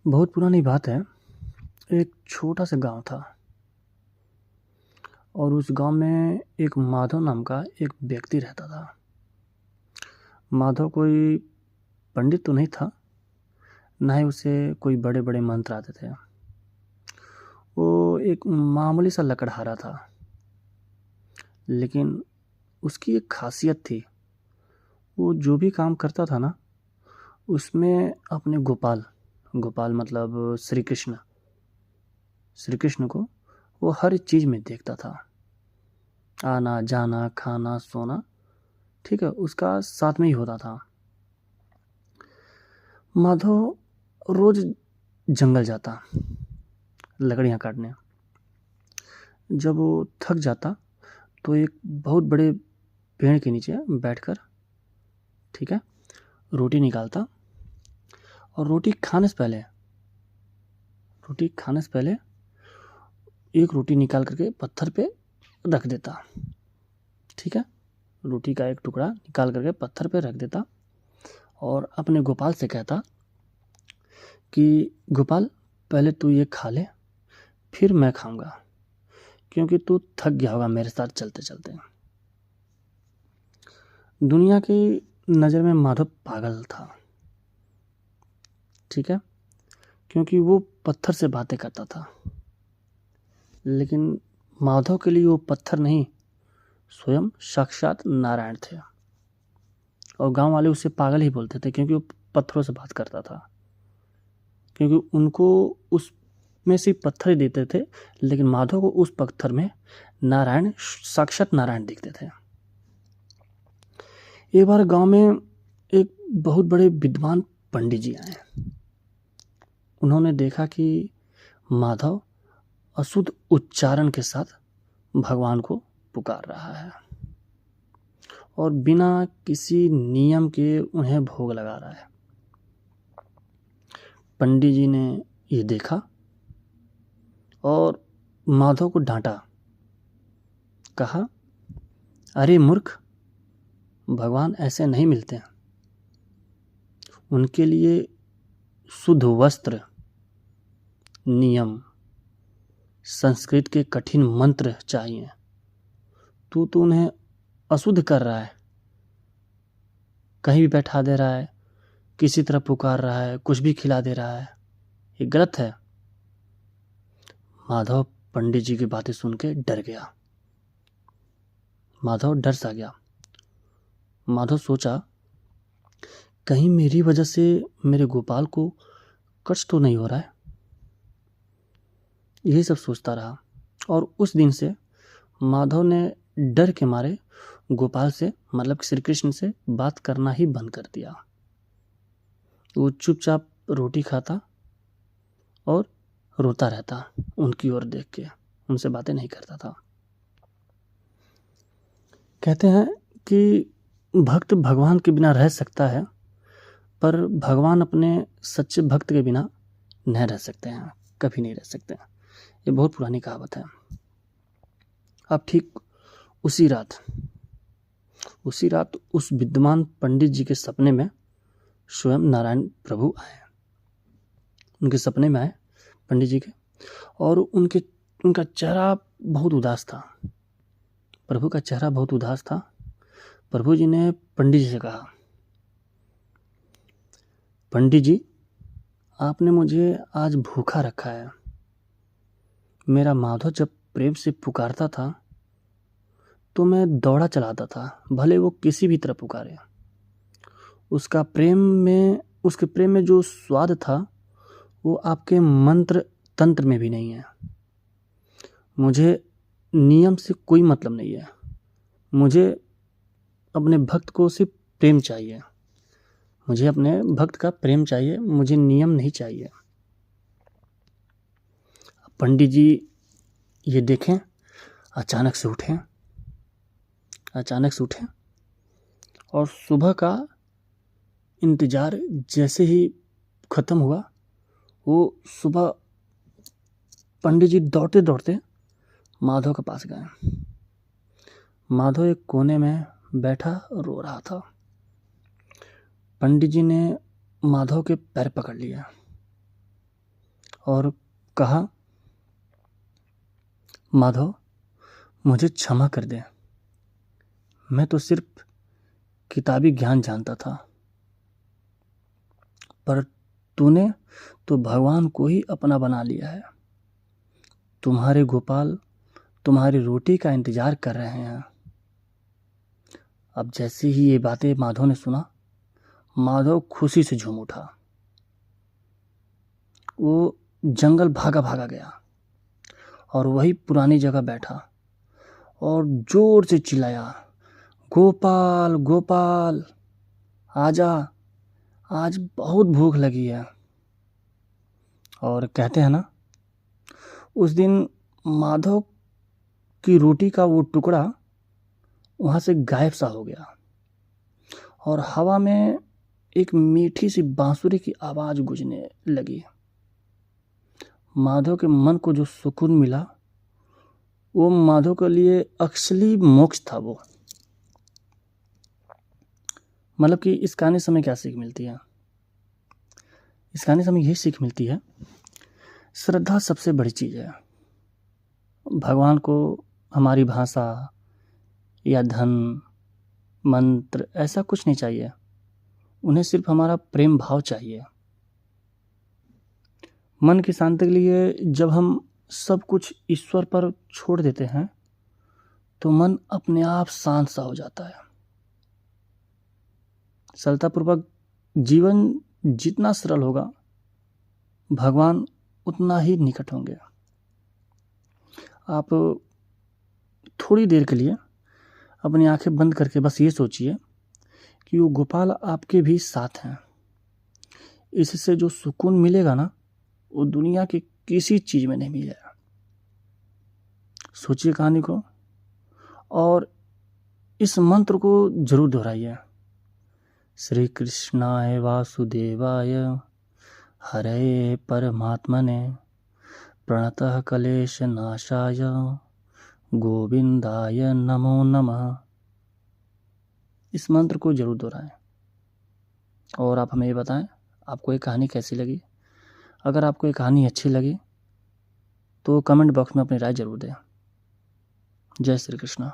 बहुत पुरानी बात है। एक छोटा सा गांव था और उस गांव में एक माधव नाम का एक व्यक्ति रहता था। माधव कोई पंडित तो नहीं था, ना ही उसे कोई बड़े बड़े मंत्र आते थे। वो एक मामूली सा लकड़हारा था, लेकिन उसकी एक खासियत थी। वो जो भी काम करता था ना, उसमें अपने गोपाल गोपाल मतलब श्री कृष्ण को वो हर चीज़ में देखता था। आना जाना खाना सोना, ठीक है, उसका साथ में ही होता था। माधव रोज जंगल जाता लकड़ियाँ काटने। जब वो थक जाता तो एक बहुत बड़े पेड़ के नीचे बैठकर, ठीक है, रोटी निकालता और रोटी खाने से पहले एक रोटी निकाल करके पत्थर पे रख देता। ठीक है, रोटी का एक टुकड़ा निकाल करके पत्थर पे रख देता और अपने गोपाल से कहता कि गोपाल, पहले तू ये खा ले, फिर मैं खाऊंगा, क्योंकि तू थक गया होगा मेरे साथ चलते चलते। दुनिया की नज़र में माधव पागल था, ठीक है, क्योंकि वो पत्थर से बातें करता था। लेकिन माधव के लिए वो पत्थर नहीं, स्वयं साक्षात नारायण थे। और गांव वाले उसे पागल ही बोलते थे, क्योंकि वो पत्थरों से बात करता था। क्योंकि उनको उसमें से पत्थर ही देते थे, लेकिन माधव को उस पत्थर में नारायण, साक्षात नारायण दिखते थे। एक बार गांव में एक बहुत बड़े विद्वान पंडित जी आए। उन्होंने देखा कि माधव अशुद्ध उच्चारण के साथ भगवान को पुकार रहा है और बिना किसी नियम के उन्हें भोग लगा रहा है। पंडित जी ने ये देखा और माधव को डांटा। कहा, अरे मूर्ख, भगवान ऐसे नहीं मिलते। उनके लिए शुद्ध वस्त्र, नियम, संस्कृत के कठिन मंत्र चाहिए। तू तो उन्हें अशुद्ध कर रहा है, कहीं भी बैठा दे रहा है, किसी तरह पुकार रहा है, कुछ भी खिला दे रहा है। ये गलत है। माधव पंडित जी की बातें सुन के डर गया। माधव डर सा गया। माधव सोचा, कहीं मेरी वजह से मेरे गोपाल को कष्ट तो नहीं हो रहा है। यही सब सोचता रहा और उस दिन से माधव ने डर के मारे गोपाल से, मतलब श्री कृष्ण से बात करना ही बंद कर दिया। वो चुपचाप रोटी खाता और रोता रहता, उनकी ओर देख के, उनसे बातें नहीं करता था। कहते हैं कि भक्त भगवान के बिना रह सकता है, पर भगवान अपने सच्चे भक्त के बिना नहीं रह सकते हैं, कभी नहीं रह सकते हैं। ये बहुत पुरानी कहावत है। अब ठीक उसी रात उस विद्वान पंडित जी के सपने में स्वयं नारायण प्रभु आए। उनके सपने में आए पंडित जी के, और उनका चेहरा बहुत उदास था। प्रभु का चेहरा बहुत उदास था। प्रभु जी ने पंडित जी से कहा, पंडित जी, आपने मुझे आज भूखा रखा है। मेरा माधव जब प्रेम से पुकारता था तो मैं दौड़ा चलाता था, भले वो किसी भी तरह पुकारे। उसके प्रेम में जो स्वाद था वो आपके मंत्र तंत्र में भी नहीं है। मुझे नियम से कोई मतलब नहीं है। मुझे अपने भक्त को सिर्फ प्रेम चाहिए। मुझे अपने भक्त का प्रेम चाहिए, मुझे नियम नहीं चाहिए। पंडित जी ये देखें, अचानक से उठे और सुबह का इंतज़ार जैसे ही ख़त्म हुआ, वो सुबह पंडित जी दौड़ते दौड़ते माधव के पास गए। माधव एक कोने में बैठा रो रहा था। पंडित जी ने माधव के पैर पकड़ लिया और कहा, माधव मुझे क्षमा कर दे, मैं तो सिर्फ किताबी ज्ञान जानता था, पर तूने तो भगवान को ही अपना बना लिया है। तुम्हारे गोपाल तुम्हारी रोटी का इंतजार कर रहे हैं। अब जैसे ही ये बातें माधव ने सुना, माधव खुशी से झूम उठा। वो जंगल भागा भागा गया और वही पुरानी जगह बैठा और जोर से चिल्लाया, गोपाल गोपाल आजा, आज बहुत भूख लगी है। और कहते हैं ना, उस दिन माधव की रोटी का वो टुकड़ा वहाँ से गायब सा हो गया और हवा में एक मीठी सी बांसुरी की आवाज़ गूंजने लगी। माधव के मन को जो सुकून मिला, वो माधव के लिए असली मोक्ष था। वो मतलब कि इस कहानी से हमें क्या सीख मिलती है? इस कहानी से हमें यही सीख मिलती है, श्रद्धा सबसे बड़ी चीज़ है। भगवान को हमारी भाषा या धन, मंत्र ऐसा कुछ नहीं चाहिए, उन्हें सिर्फ हमारा प्रेम भाव चाहिए। मन की शांति के लिए जब हम सब कुछ ईश्वर पर छोड़ देते हैं तो मन अपने आप शांत सा हो जाता है। सरलतापूर्वक जीवन जितना सरल होगा, भगवान उतना ही निकट होंगे। आप थोड़ी देर के लिए अपनी आंखें बंद करके बस ये सोचिए कि वो गोपाल आपके भी साथ हैं। इससे जो सुकून मिलेगा ना, वो दुनिया की किसी चीज़ में नहीं मिलेगा। सोचिए कहानी को और इस मंत्र को जरूर दोहराइए। श्री कृष्णाय वासुदेवाय हरे परमात्मने प्रणतः क्लेश नाशाय गोविंदाय नमो नमः। इस मंत्र को जरूर दोहराएं और आप हमें ये बताएं आपको ये कहानी कैसी लगी। अगर आपको ये कहानी अच्छी लगी तो कमेंट बॉक्स में अपनी राय जरूर दें। जय श्री कृष्ण।